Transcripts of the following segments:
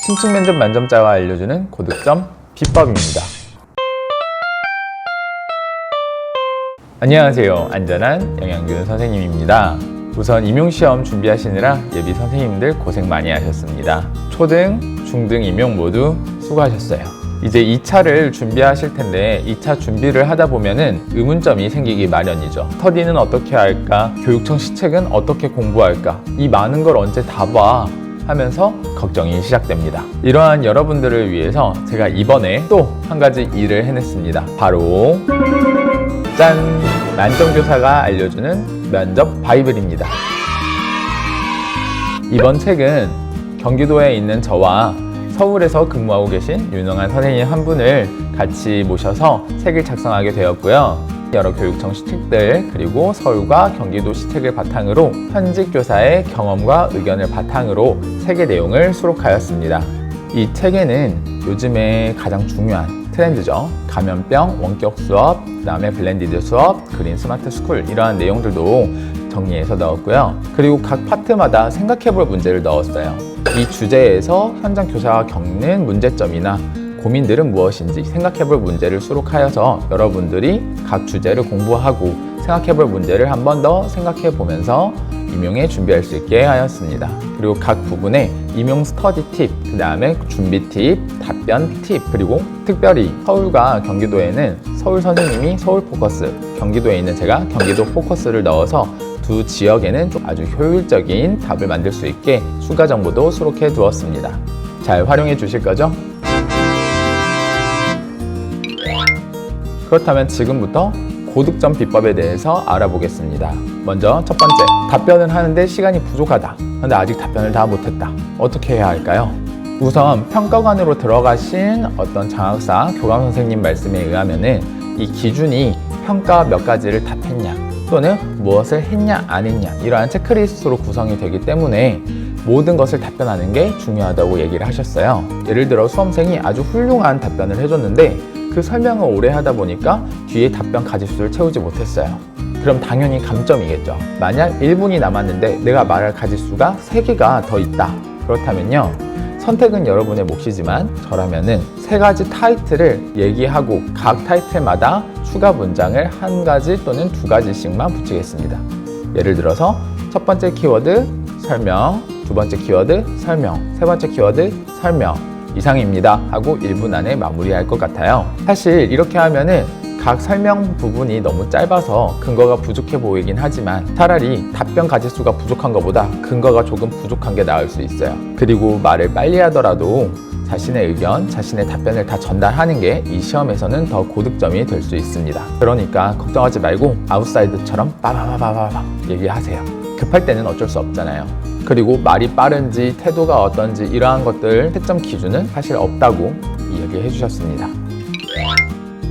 심층 면접 만점자가 알려주는 고득점 비법입니다. 안녕하세요. 안전한 영양균 선생님입니다. 우선 임용시험 준비하시느라 예비 선생님들 고생 많이 하셨습니다. 초등, 중등 임용 모두 수고하셨어요. 이제 2차를 준비하실 텐데 2차 준비를 하다 보면은 의문점이 생기기 마련이죠. 스터디는 어떻게 할까? 교육청 시책은 어떻게 공부할까? 이 많은 걸 언제 다 봐? 하면서 걱정이 시작됩니다. 이러한 여러분들을 위해서 제가 이번에 또 한 가지 일을 해냈습니다. 바로 짠! 만점교사가 알려주는 면접 바이블입니다. 이번 책은 경기도에 있는 저와 서울에서 근무하고 계신 유능한 선생님 한 분을 같이 모셔서 책을 작성하게 되었고요. 여러 교육청 시책들 그리고 서울과 경기도 시책을 바탕으로 현직 교사의 경험과 의견을 바탕으로 책의 내용을 수록하였습니다. 이 책에는 요즘에 가장 중요한 트렌드죠. 감염병, 원격 수업, 그 다음에 블렌디드 수업, 그린 스마트 스쿨 이러한 내용들도 정리해서 넣었고요. 그리고 각 파트마다 생각해볼 문제를 넣었어요. 이 주제에서 현장 교사가 겪는 문제점이나 고민들은 무엇인지 생각해볼 문제를 수록하여서 여러분들이 각 주제를 공부하고 생각해볼 문제를 한 번 더 생각해보면서 임용에 준비할 수 있게 하였습니다. 그리고 각 부분에 임용 스터디 팁, 그 다음에 준비 팁, 답변 팁, 그리고 특별히 서울과 경기도에는 서울 선생님이 서울 포커스, 경기도에 있는 제가 경기도 포커스를 넣어서 두 지역에는 아주 효율적인 답을 만들 수 있게 추가 정보도 수록해 두었습니다. 잘 활용해 주실 거죠? 그렇다면 지금부터 고득점 비법에 대해서 알아보겠습니다. 먼저 첫 번째, 답변을 하는데 시간이 부족하다. 근데 아직 답변을 다 못했다. 어떻게 해야 할까요? 우선 평가관으로 들어가신 어떤 장학사 교감 선생님 말씀에 의하면은 이 기준이 평가 몇 가지를 답했냐 또는 무엇을 했냐 안 했냐 이러한 체크리스트로 구성이 되기 때문에 모든 것을 답변하는 게 중요하다고 얘기를 하셨어요. 예를 들어 수험생이 아주 훌륭한 답변을 해줬는데 그 설명을 오래 하다 보니까 뒤에 답변 가지수를 채우지 못했어요. 그럼 당연히 감점이겠죠. 만약 1분이 남았는데 내가 말할 가지수가 3개가 더 있다. 그렇다면요. 선택은 여러분의 몫이지만 저라면은 3가지 타이틀을 얘기하고 각 타이틀마다 추가 문장을 1가지 또는 2가지씩만 붙이겠습니다. 예를 들어서 첫 번째 키워드 설명, 두 번째 키워드 설명, 세 번째 키워드 설명 이상입니다 하고 1분 안에 마무리할 것 같아요. 사실 이렇게 하면은 각 설명 부분이 너무 짧아서 근거가 부족해 보이긴 하지만 차라리 답변 가지수가 부족한 것보다 근거가 조금 부족한 게 나을 수 있어요. 그리고 말을 빨리 하더라도 자신의 의견, 자신의 답변을 다 전달하는 게 이 시험에서는 더 고득점이 될 수 있습니다. 그러니까 걱정하지 말고 아웃사이드처럼 빠바바바바 얘기하세요. 급할 때는 어쩔 수 없잖아요. 그리고 말이 빠른지 태도가 어떤지 이러한 것들 채점 기준은 사실 없다고 이야기해 주셨습니다.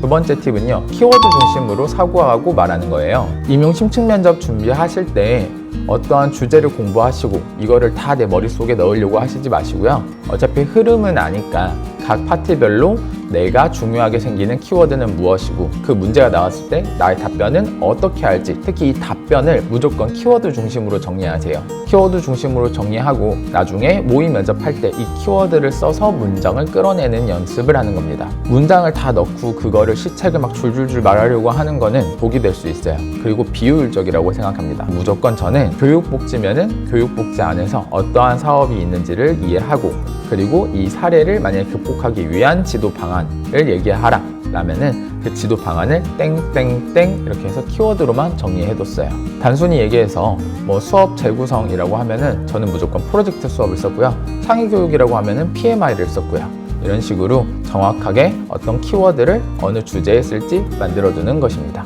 두 번째 팁은요, 키워드 중심으로 사고하고 말하는 거예요. 임용 심층 면접 준비하실 때 어떠한 주제를 공부하시고 이거를 다 내 머릿속에 넣으려고 하시지 마시고요. 어차피 흐름은 아니까 각 파트별로 내가 중요하게 생기는 키워드는 무엇이고 그 문제가 나왔을 때 나의 답변은 어떻게 할지 특히 이 답변을 무조건 키워드 중심으로 정리하세요. 키워드 중심으로 정리하고 나중에 모의 면접할 때 이 키워드를 써서 문장을 끌어내는 연습을 하는 겁니다. 문장을 다 넣고 그거를 시책을 막 줄줄줄 말하려고 하는 거는 독이 될 수 있어요. 그리고 비효율적이라고 생각합니다. 무조건 저는 교육복지면은 교육복지 안에서 어떠한 사업이 있는지를 이해하고 그리고 이 사례를 만약에 극복하기 위한 지도 방안을 얘기하라 라면은 그 지도 방안을 땡땡땡 이렇게 해서 키워드로만 정리해뒀어요. 단순히 얘기해서 뭐 수업 재구성이라고 하면은 저는 무조건 프로젝트 수업을 썼고요. 창의교육이라고 하면은 PMI를 썼고요. 이런 식으로 정확하게 어떤 키워드를 어느 주제에 쓸지 만들어두는 것입니다.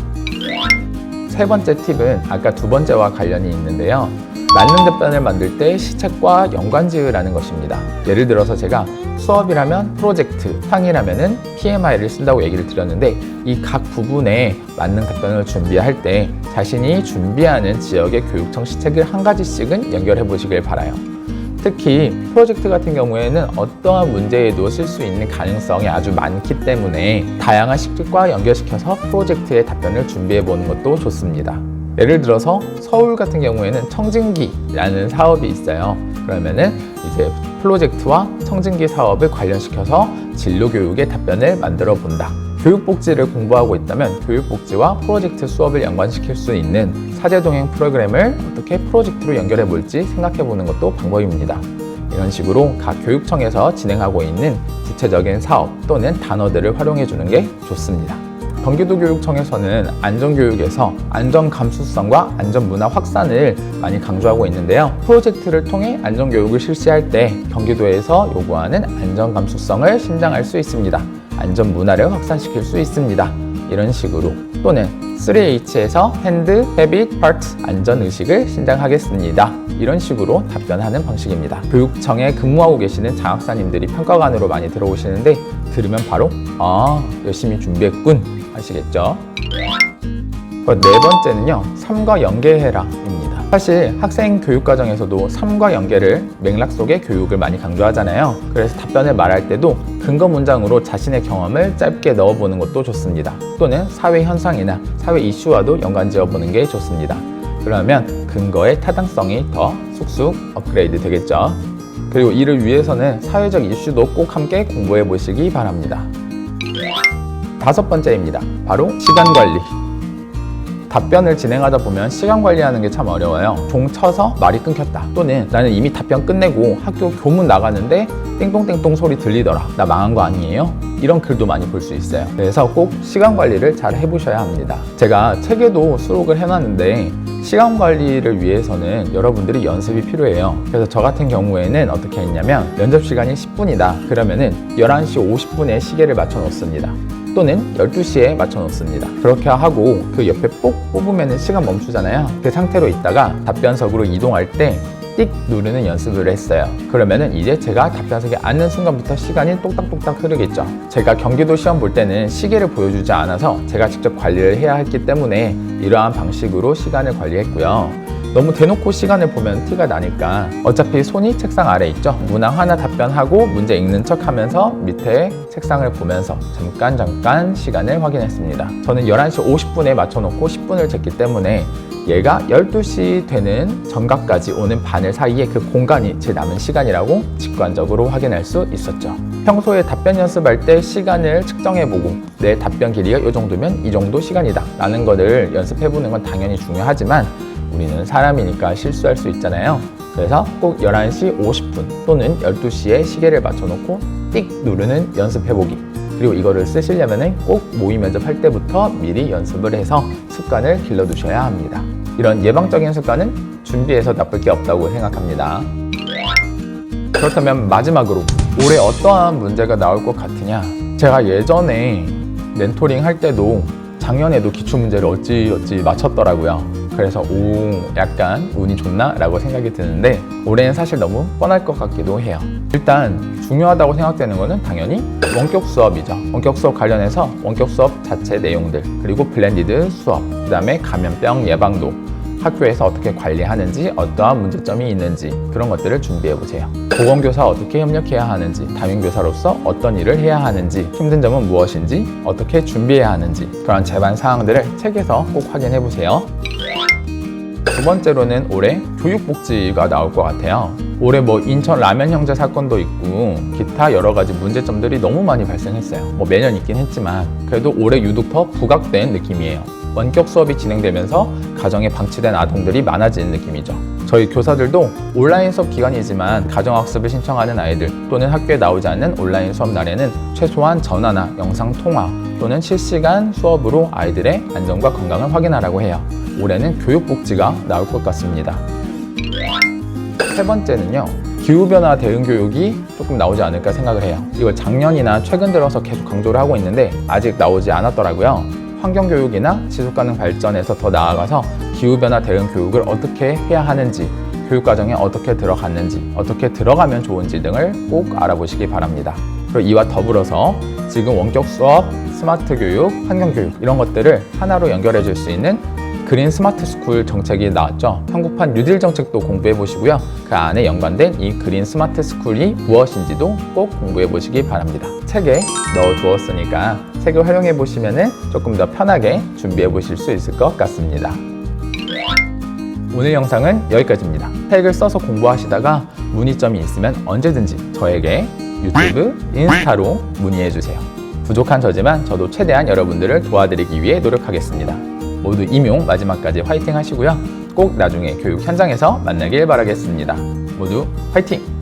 세 번째 팁은 아까 두 번째와 관련이 있는데요. 맞는 답변을 만들 때 시책과 연관지으라는 것입니다. 예를 들어서 제가 수업이라면 프로젝트, 창의라면은 PMI를 쓴다고 얘기를 드렸는데 이 각 부분에 맞는 답변을 준비할 때 자신이 준비하는 지역의 교육청 시책을 1가지씩은 연결해 보시길 바라요. 특히 프로젝트 같은 경우에는 어떠한 문제에도 쓸 수 있는 가능성이 아주 많기 때문에 다양한 시책과 연결시켜서 프로젝트의 답변을 준비해 보는 것도 좋습니다. 예를 들어서 서울 같은 경우에는 청진기라는 사업이 있어요. 그러면은 이제 프로젝트와 청진기 사업을 관련시켜서 진로교육의 답변을 만들어 본다. 교육복지를 공부하고 있다면 교육복지와 프로젝트 수업을 연관시킬 수 있는 사제동행 프로그램을 어떻게 프로젝트로 연결해 볼지 생각해 보는 것도 방법입니다. 이런 식으로 각 교육청에서 진행하고 있는 구체적인 사업 또는 단어들을 활용해 주는 게 좋습니다. 경기도교육청에서는 안전교육에서 안전감수성과 안전문화 확산을 많이 강조하고 있는데요. 프로젝트를 통해 안전교육을 실시할 때 경기도에서 요구하는 안전감수성을 신장할 수 있습니다. 안전문화를 확산시킬 수 있습니다. 이런 식으로 또는 3H에서 핸드, 헤빗, 하트, 안전의식을 신장하겠습니다. 이런 식으로 답변하는 방식입니다. 교육청에 근무하고 계시는 장학사님들이 평가관으로 많이 들어오시는데 들으면 바로 열심히 준비했군 하시겠죠. 네 번째는요, 삶과 연계해라 입니다. 사실 학생 교육과정에서도 삶과 연계를 맥락 속의 교육을 많이 강조하잖아요. 그래서 답변을 말할 때도 근거 문장으로 자신의 경험을 짧게 넣어보는 것도 좋습니다. 또는 사회 현상이나 사회 이슈와도 연관 지어보는 게 좋습니다. 그러면 근거의 타당성이 더 쑥쑥 업그레이드 되겠죠. 그리고 이를 위해서는 사회적 이슈도 꼭 함께 공부해 보시기 바랍니다. 다섯 번째입니다. 바로 시간 관리. 답변을 진행하다 보면 시간 관리하는 게 참 어려워요. 종 쳐서 말이 끊겼다. 또는 나는 이미 답변 끝내고 학교 교문 나가는데 띵동띵동 소리 들리더라. 나 망한 거 아니에요? 이런 글도 많이 볼 수 있어요. 그래서 꼭 시간 관리를 잘 해보셔야 합니다. 제가 책에도 수록을 해놨는데 시간 관리를 위해서는 여러분들이 연습이 필요해요. 그래서 저 같은 경우에는 어떻게 했냐면 면접 시간이 10분이다. 그러면은 11시 50분에 시계를 맞춰 놓습니다. 또는 12시에 맞춰 놓습니다. 그렇게 하고 그 옆에 뽁 뽑으면 시간 멈추잖아요. 그 상태로 있다가 답변석으로 이동할 때 띡 누르는 연습을 했어요. 그러면은 이제 제가 답변석에 앉는 순간부터 시간이 똑딱똑딱 흐르겠죠. 제가 경기도 시험 볼 때는 시계를 보여주지 않아서 제가 직접 관리를 해야 했기 때문에 이러한 방식으로 시간을 관리했고요. 너무 대놓고 시간을 보면 티가 나니까 어차피 손이 책상 아래 있죠. 문항 하나 답변하고 문제 읽는 척 하면서 밑에 책상을 보면서 잠깐 시간을 확인했습니다. 저는 11시 50분에 맞춰놓고 10분을 쟀기 때문에 얘가 12시 되는 정각까지 오는 바늘 사이에 그 공간이 제 남은 시간이라고 직관적으로 확인할 수 있었죠. 평소에 답변 연습할 때 시간을 측정해보고 내 답변 길이가 이 정도면 이 정도 시간이다 라는 거를 연습해보는 건 당연히 중요하지만 우리는 사람이니까 실수할 수 있잖아요. 그래서 꼭 11시 50분 또는 12시에 시계를 맞춰놓고 띡 누르는 연습해보기. 그리고 이거를 쓰시려면 꼭 모의 면접할 때부터 미리 연습을 해서 습관을 길러두셔야 합니다. 이런 예방적인 습관은 준비해서 나쁠 게 없다고 생각합니다. 그렇다면 마지막으로 올해 어떠한 문제가 나올 것 같으냐? 제가 예전에 멘토링 할 때도 작년에도 기출문제를 어찌 맞췄더라고요. 그래서 약간 운이 좋나? 라고 생각이 드는데 올해는 사실 너무 뻔할 것 같기도 해요. 일단 중요하다고 생각되는 거는 당연히 원격 수업이죠. 원격 수업 관련해서 원격 수업 자체 내용들, 그리고 블렌디드 수업, 그 다음에 감염병 예방도, 학교에서 어떻게 관리하는지, 어떠한 문제점이 있는지 그런 것들을 준비해보세요. 보건교사 어떻게 협력해야 하는지, 담임교사로서 어떤 일을 해야 하는지, 힘든 점은 무엇인지, 어떻게 준비해야 하는지 그런 제반 사항들을 책에서 꼭 확인해보세요. 두 번째로는 올해 교육복지가 나올 것 같아요. 올해 인천 라면 형제 사건도 있고 기타 여러 가지 문제점들이 너무 많이 발생했어요. 매년 있긴 했지만 그래도 올해 유독 더 부각된 느낌이에요. 원격 수업이 진행되면서 가정에 방치된 아동들이 많아지는 느낌이죠. 저희 교사들도 온라인 수업 기간이지만 가정학습을 신청하는 아이들 또는 학교에 나오지 않는 온라인 수업 날에는 최소한 전화나 영상 통화 또는 실시간 수업으로 아이들의 안전과 건강을 확인하라고 해요. 올해는 교육복지가 나올 것 같습니다. 세 번째는요, 기후변화 대응 교육이 조금 나오지 않을까 생각을 해요. 이걸 작년이나 최근 들어서 계속 강조를 하고 있는데 아직 나오지 않았더라고요. 환경교육이나 지속가능 발전에서 더 나아가서 기후변화 대응 교육을 어떻게 해야 하는지, 교육과정에 어떻게 들어갔는지, 어떻게 들어가면 좋은지 등을 꼭 알아보시기 바랍니다. 그리고 이와 더불어서 지금 원격 수업, 스마트 교육, 환경교육 이런 것들을 하나로 연결해 줄 수 있는 그린 스마트 스쿨 정책이 나왔죠. 한국판 뉴딜 정책도 공부해 보시고요. 그 안에 연관된 이 그린 스마트 스쿨이 무엇인지도 꼭 공부해 보시기 바랍니다. 책에 넣어 두었으니까 책을 활용해 보시면 조금 더 편하게 준비해 보실 수 있을 것 같습니다. 오늘 영상은 여기까지입니다. 책을 써서 공부하시다가 문의점이 있으면 언제든지 저에게 유튜브, 인스타로 문의해주세요. 부족한 저지만 저도 최대한 여러분들을 도와드리기 위해 노력하겠습니다. 모두 임용 마지막까지 화이팅 하시고요. 꼭 나중에 교육 현장에서 만나길 바라겠습니다. 모두 화이팅!